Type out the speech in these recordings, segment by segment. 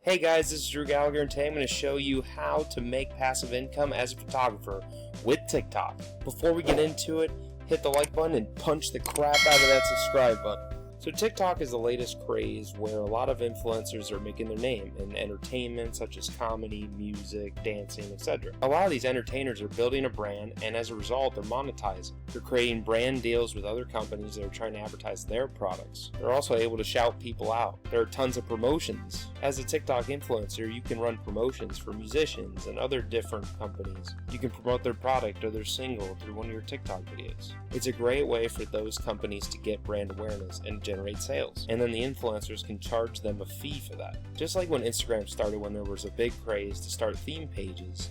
Hey guys, this is Drew Gallagher, and today I'm going to show you how to make passive income as a photographer with TikTok. Before we get into it, hit the like button and punch the crap out of that subscribe button. So TikTok is the latest craze where a lot of influencers are making their name in entertainment such as comedy, music, dancing, etc. A lot of these entertainers are building a brand, and as a result they're monetizing. They're creating brand deals with other companies that are trying to advertise their products. They're also able to shout people out. There are tons of promotions. As a TikTok influencer, you can run promotions for musicians and other different companies. You can promote their product or their single through one of your TikTok videos. It's a great way for those companies to get brand awareness and generate sales, and then the influencers can charge them a fee for that. Just like when Instagram started, when there was a big craze to start theme pages,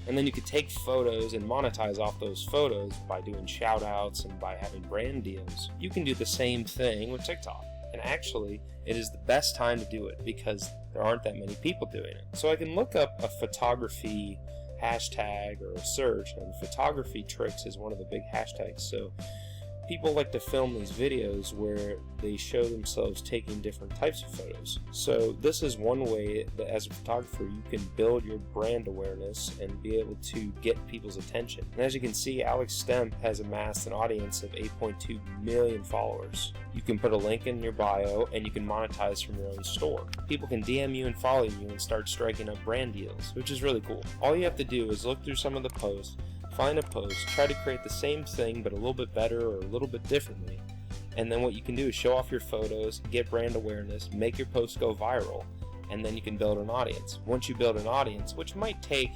and then you could take photos and monetize off those photos by doing shoutouts and by having brand deals. You can do the same thing with TikTok. And actually, it is the best time to do it because there aren't that many people doing it. So I can look up a photography hashtag or a search, and photography tricks is one of the big hashtags. So people like to film these videos where they show themselves taking different types of photos. So this is one way that as a photographer you can build your brand awareness and be able to get people's attention. And as you can see, Alex Stemp has amassed an audience of 8.2 million followers. You can put a link in your bio and you can monetize from your own store. People can DM you and follow you and start striking up brand deals, which is really cool. All you have to do is look through some of the posts, find a post, try to create the same thing but a little bit better or a little bit differently, and then what you can do is show off your photos, get brand awareness, make your posts go viral, and then you can build an audience. Once you build an audience, which might take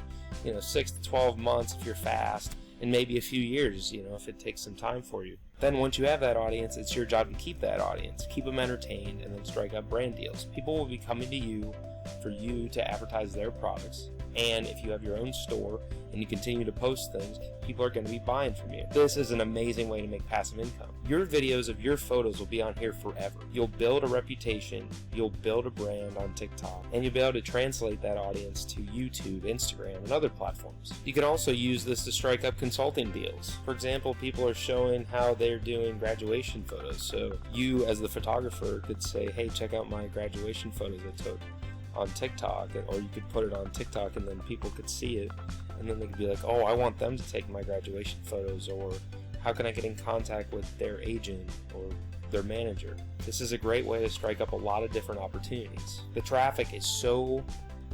6 to 12 months if you're fast, and maybe a few years if it takes some time for you, then once you have that audience, it's your job to keep that audience, keep them entertained, and then strike up brand deals. People will be coming to you for you to advertise their products. And if you have your own store and you continue to post things, people are going to be buying from you. This is an amazing way to make passive income. Your videos of your photos will be on here forever. You'll build a reputation, you'll build a brand on TikTok, and you'll be able to translate that audience to YouTube, Instagram, and other platforms. You can also use this to strike up consulting deals. For example, people are showing how they're doing graduation photos. So you as the photographer could say, hey, check out my graduation photos I took on TikTok, or you could put it on TikTok and then people could see it and then they could be like, oh, I want them to take my graduation photos, or how can I get in contact with their agent or their manager? This is a great way to strike up a lot of different opportunities. The traffic is so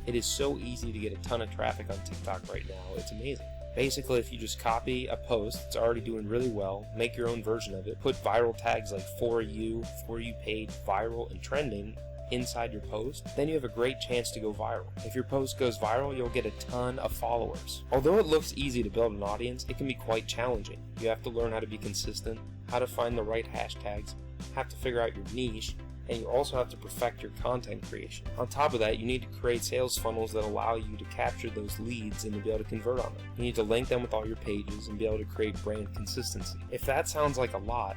easy to get a ton of traffic on TikTok right now. It's amazing. Basically, if you just copy a post that's already doing really well, make your own version of it, put viral tags like for you paid, viral, and trending inside your post, then you have a great chance to go viral. If your post goes viral, you'll get a ton of followers. Although it looks easy to build an audience, it can be quite challenging. You have to learn how to be consistent, how to find the right hashtags, have to figure out your niche, and you also have to perfect your content creation. On top of that, you need to create sales funnels that allow you to capture those leads and to be able to convert on them. You need to link them with all your pages and be able to create brand consistency. If that sounds like a lot,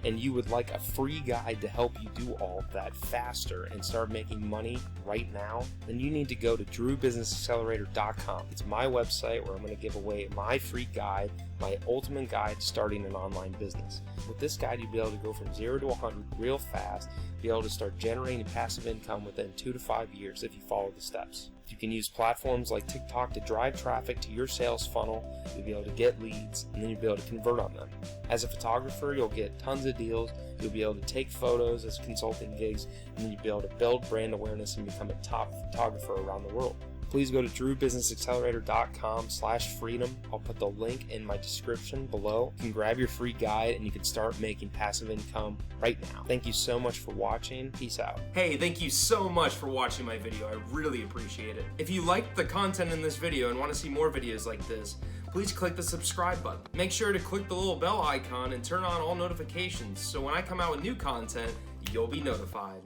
and you would like a free guide to help you do all of that faster and start making money right now, then you need to go to drewbusinessaccelerator.com. It's my website where I'm going to give away my free guide, my ultimate guide to starting an online business. With this guide, you'll be able to go from 0 to 100 real fast, be able to start generating passive income within 2 to 5 years if you follow the steps. You can use platforms like TikTok to drive traffic to your sales funnel. You'll be able to get leads, and then you'll be able to convert on them. As a photographer, you'll get tons of deals. You'll be able to take photos as consulting gigs, and then you'll be able to build brand awareness and become a top photographer around the world. Please go to drewbusinessaccelerator.com/freedom. I'll put the link in my description below. You can grab your free guide and you can start making passive income right now. Thank you so much for watching. Peace out. Hey, thank you so much for watching my video. I really appreciate it. If you liked the content in this video and want to see more videos like this, please click the subscribe button. Make sure to click the little bell icon and turn on all notifications so when I come out with new content, you'll be notified.